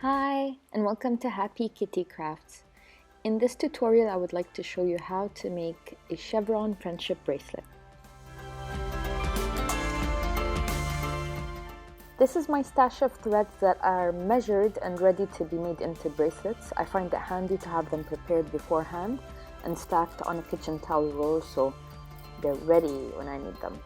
Hi, and welcome to HappyKittyCrafts. In this tutorial, I would like to show you how to make a chevron friendship bracelet. This is my stash of threads that are measured and ready to be made into bracelets. I find it handy to have them prepared beforehand and stacked on a kitchen towel roll so they're ready when I need them.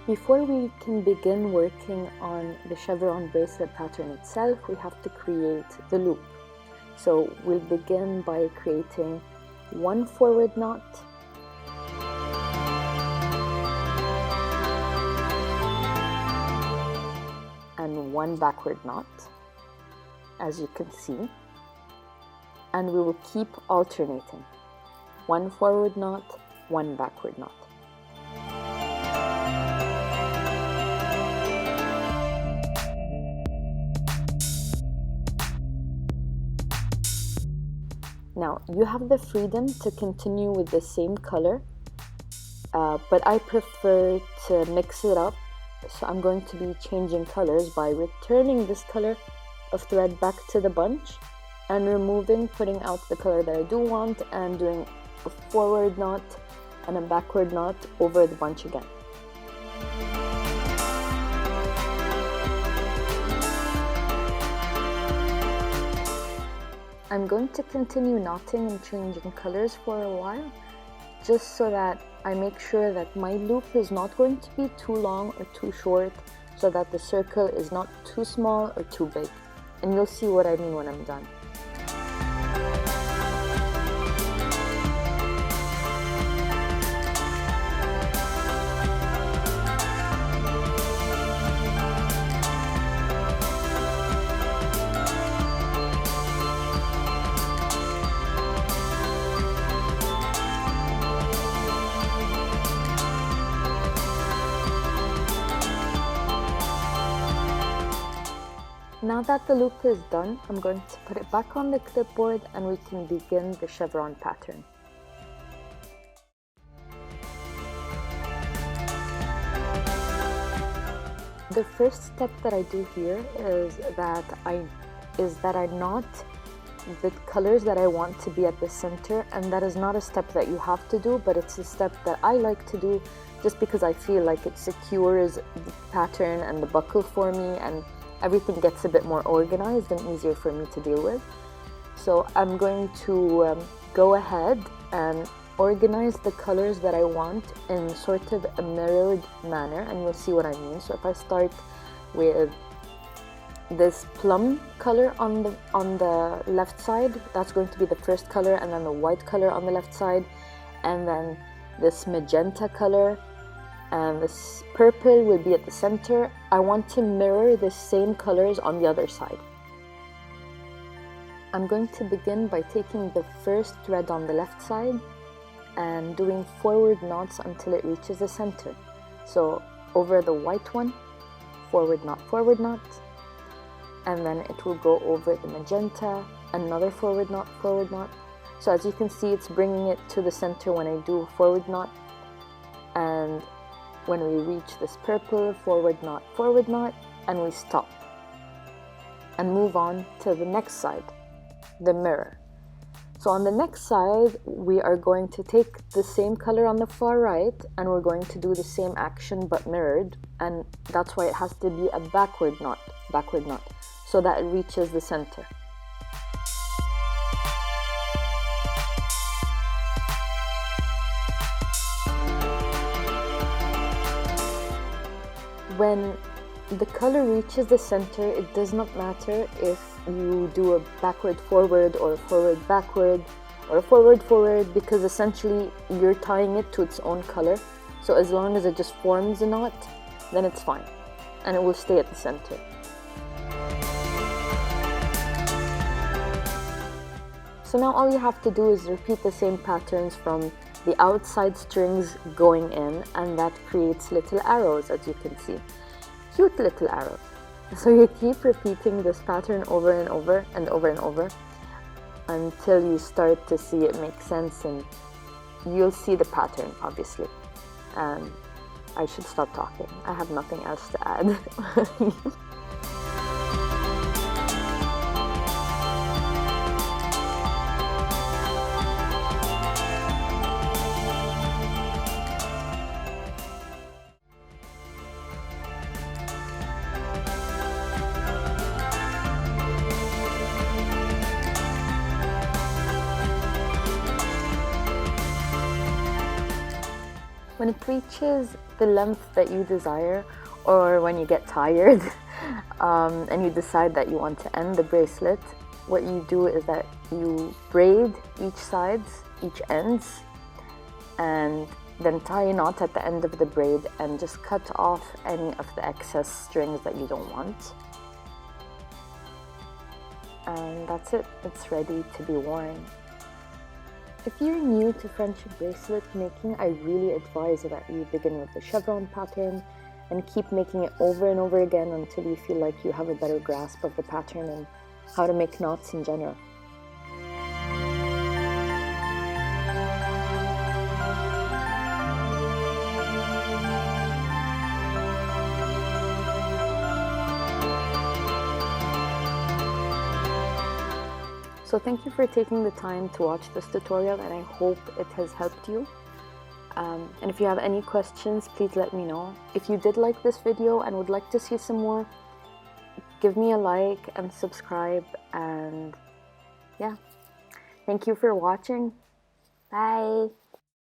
Before we can begin working on the chevron bracelet pattern itself, we have to create the loop. So we'll begin by creating one forward knot, and one backward knot, as you can see, and we will keep alternating. One forward knot, one backward knot. Now, you have the freedom to continue with the same color, but I prefer to mix it up. So I'm going to be changing colors by returning this color of thread back to the bunch and putting out the color that I do want and doing a forward knot and a backward knot over the bunch again. I'm going to continue knotting and changing colors for a while, just so that I make sure that my loop is not going to be too long or too short, so that the circle is not too small or too big. And you'll see what I mean when I'm done. Now that the loop is done, I'm going to put it back on the clipboard and we can begin the chevron pattern. The first step that I do here is that I knot the colors that I want to be at the center, and that is not a step that you have to do, but it's a step that I like to do just because I feel like it secures the pattern and the buckle for me, and everything gets a bit more organized and easier for me to deal with. So I'm going to go ahead and organize the colors that I want in sort of a mirrored manner, and you'll see what I mean. So if I start with this plum color on the left side, that's going to be the first color, and then the white color on the left side, and then this magenta color, and this purple will be at the center. I want to mirror the same colors on the other side. I'm going to begin by taking the first thread on the left side and doing forward knots until it reaches the center. So over the white one, forward knot, and then it will go over the magenta, another forward knot. So as you can see, it's bringing it to the center when I do a forward knot, and when we reach this purple, forward knot, and we stop and move on to the next side, the mirror. So on the next side, we are going to take the same color on the far right, and we're going to do the same action but mirrored, and that's why it has to be a backward knot, so that it reaches the center. When the color reaches the center, it does not matter if you do a backward forward or a forward backward or a forward forward, because essentially you're tying it to its own color. So as long as it just forms a knot, then it's fine and it will stay at the center. So now all you have to do is repeat the same patterns from the outside strings going in, and that creates little arrows, as you can see. Cute little arrows. So you keep repeating this pattern over and over and over and over until you start to see it make sense, and you'll see the pattern, obviously. And I should stop talking. I have nothing else to add. When it reaches the length that you desire, or when you get tired and you decide that you want to end the bracelet, what you do is that you braid each ends, and then tie a knot at the end of the braid and just cut off any of the excess strings that you don't want. And that's it, it's ready to be worn. If you're new to friendship bracelet making, I really advise that you begin with the chevron pattern and keep making it over and over again until you feel like you have a better grasp of the pattern and how to make knots in general. So thank you for taking the time to watch this tutorial, and I hope it has helped you. And if you have any questions, please let me know. If you did like this video and would like to see some more, give me a like and subscribe, and yeah. Thank you for watching. Bye!